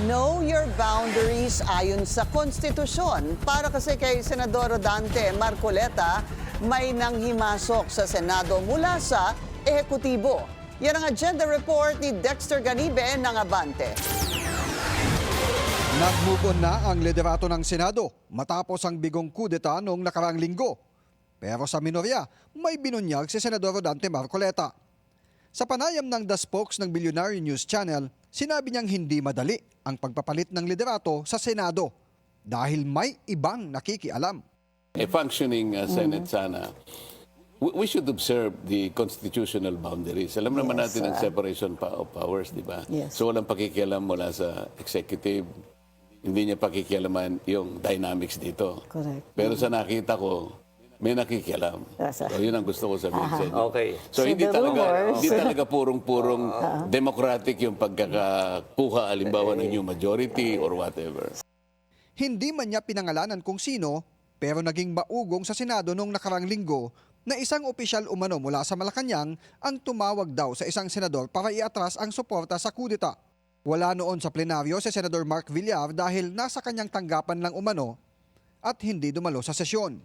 Know your boundaries ayon sa konstitusyon. Para kasi kay Senador Dante Marcoleta, may nanghimasok sa Senado mula sa ehekutibo. Yan ang agenda report ni Dexter Ganibe ng Abante. Nag-move on na ang liderato ng Senado matapos ang bigong kudeta noong nakaraang linggo. Pero sa minorya, may binunyag si Senador Dante Marcoleta. Sa panayam ng The Spokes ng Billionaire News Channel, sinabi niyang hindi madali ang pagpapalit ng liderato sa Senado dahil may ibang nakikialam. A functioning Senate sana, we should observe the constitutional boundaries. Alam naman natin ang separation of powers, di ba? Yes. So walang pakikialam mula sa executive, hindi niya pakikialaman yung dynamics dito. Correct. Pero sa nakita ko, may nakikialam. So yun ang gusto ko sabihin sa inyo. Okay. So So hindi the talaga purong-purong democratic yung pagkakakuha alimbawa ng new majority or whatever. Hindi man niya pinangalanan kung sino, pero naging maugong sa Senado noong nakarang linggo na isang opisyal umano mula sa Malacanang ang tumawag daw sa isang senador para iatras ang suporta sa kudeta. Wala noon sa plenaryo si Senador Mark Villar dahil nasa kanyang tanggapan lang umano at hindi dumalo sa sesyon.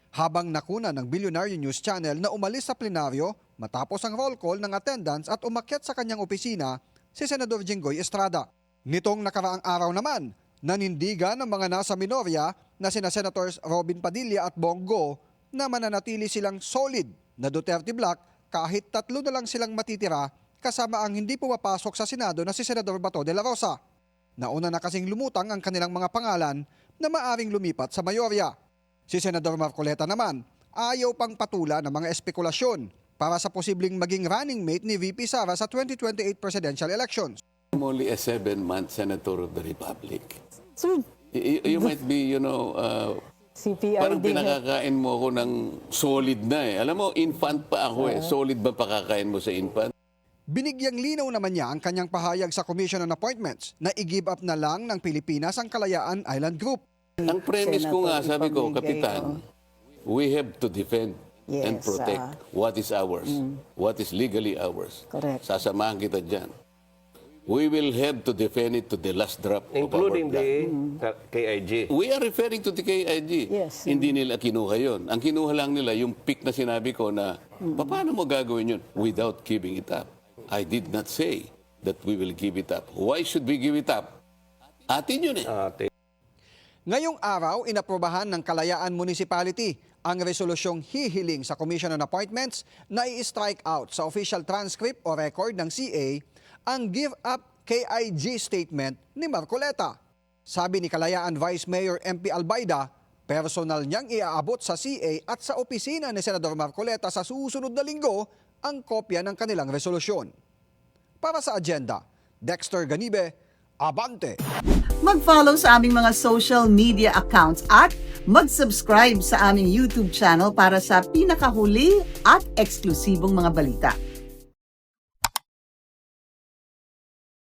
Habang nakuna ng Billionaire News Channel na umalis sa plenaryo matapos ang roll call ng attendance at umakyat sa kanyang opisina si Senador Jinggoy Estrada. Nitong nakaraang araw naman, nanindigan ng mga nasa minorya na sina Senators Robin Padilla at Bongo na mananatili silang solid na Duterte Bloc kahit 3 na lang silang matitira kasama ang hindi pumapasok sa Senado na si Senador Bato de la Rosa. Nauna na kasing lumutang ang kanilang mga pangalan na maaring lumipat sa mayorya. Si Senador Marcoleta naman ayaw pang patula ng mga espekulasyon para sa posibleng maging running mate ni VP Sara sa 2028 presidential elections. I'm only a 7-month senator of the Republic. Sir, You might be, parang CPRD. pinakakain mo ako ng solid na eh. Alam mo, infant pa ako eh. Solid ba pakakain mo sa infant? Binigyang linaw naman niya ang kanyang pahayag sa Commission on Appointments na i-give up na lang ng Pilipinas ang Kalayaan Island Group. Ang premise ko nga, Senator sabi ko, ipamigay, Kapitan, we have to defend and Yes, protect what is ours, what is legally ours. Correct. Sasamahan kita dyan. We will have to defend it to the last drop Including of our blood. the KIG. We are referring to the KIG. Yes. Hindi nila kinuha yun. Ang kinuha lang nila yung pick na sinabi ko na paano mo gagawin yun without giving it up. I did not say that we will give it up. Why should we give it up? Atin yun eh. Ngayong araw, inaprobahan ng Kalayaan Municipality ang resolusyong hihiling sa Commission on Appointments na i-strike out sa official transcript o record ng CA ang give up KIG statement ni Marcoleta. Sabi ni Kalayaan Vice Mayor MP Albayda, personal niyang iaabot sa CA at sa opisina ni Senador Marcoleta sa susunod na linggo ang kopya ng kanilang resolusyon. Para sa agenda, Dexter Ganibe, Abante. Mag-follow sa aming mga social media accounts at mag-subscribe sa aming YouTube channel para sa pinakahuli at eksklusibong mga balita.